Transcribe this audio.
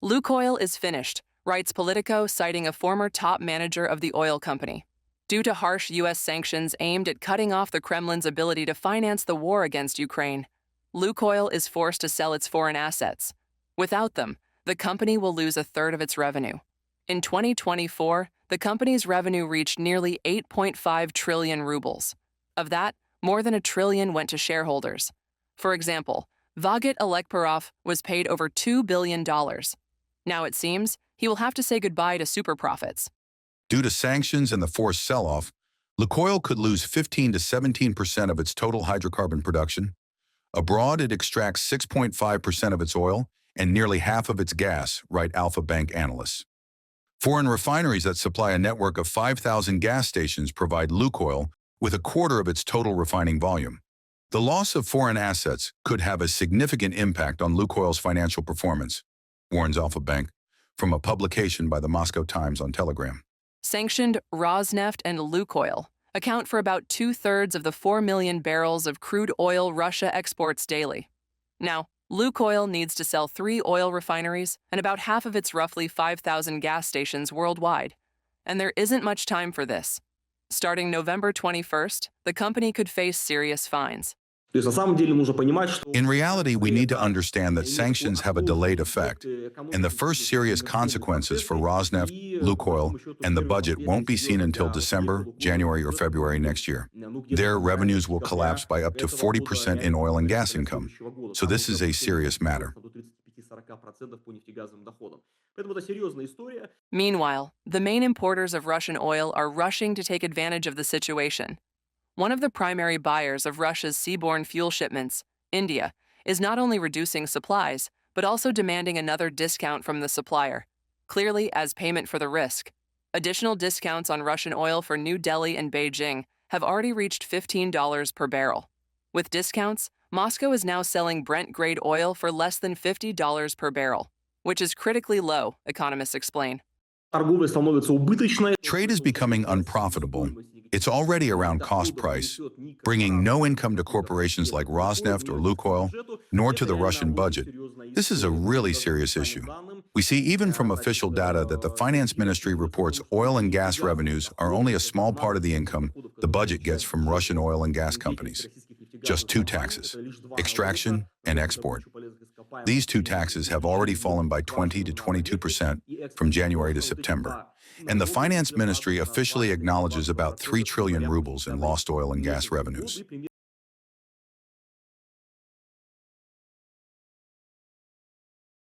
LUKOIL is finished, writes Politico, citing a former top manager of the oil company. Due to harsh U.S. sanctions aimed at cutting off the Kremlin's ability to finance the war against Ukraine, LUKOIL is forced to sell its foreign assets. Without them, the company will lose a third of its revenue. In 2024, the company's revenue reached nearly 8.5 trillion rubles. Of that, more than $1 trillion went to shareholders. For example, Vaget Alekperov was paid over $2 billion. Now it seems he will have to say goodbye to super profits. Due to sanctions and the forced sell-off, LUKOIL could lose 15 to 17% of its total hydrocarbon production. Abroad, it extracts 6.5% of its oil and nearly half of its gas, write Alpha Bank analysts. Foreign refineries that supply a network of 5,000 gas stations provide LUKOIL with a quarter of its total refining volume. The loss of foreign assets could have a significant impact on LUKOIL's financial performance, warns Alpha Bank, from a publication by the Moscow Times on Telegram. Sanctioned Rosneft and LUKOIL account for about 2/3 of the 4 million barrels of crude oil Russia exports daily. Now, LUKOIL needs to sell 3 oil refineries and about half of its roughly 5,000 gas stations worldwide. And there isn't much time for this. Starting November 21st, the company could face serious fines. In reality, we need to understand that sanctions have a delayed effect, and the first serious consequences for Rosneft, LUKOIL, and the budget won't be seen until December, January, or February next year. Their revenues will collapse by up to 40% in oil and gas income, so this is a serious matter. Meanwhile, the main importers of Russian oil are rushing to take advantage of the situation. One of the primary buyers of Russia's seaborne fuel shipments, India, is not only reducing supplies, but also demanding another discount from the supplier, clearly as payment for the risk. Additional discounts on Russian oil for New Delhi and Beijing have already reached $15 per barrel. With discounts, Moscow is now selling Brent-grade oil for less than $50 per barrel, which is critically low, economists explain. Trade is becoming unprofitable. It's already around cost price, bringing no income to corporations like Rosneft or LUKOIL, nor to the Russian budget. This is a really serious issue. We see even from official data that the finance ministry reports oil and gas revenues are only a small part of the income the budget gets from Russian oil and gas companies. Just 2 taxes, extraction and export. These 2 taxes have already fallen by 20 to 22% from January to September. And the finance ministry officially acknowledges about 3 trillion rubles in lost oil and gas revenues.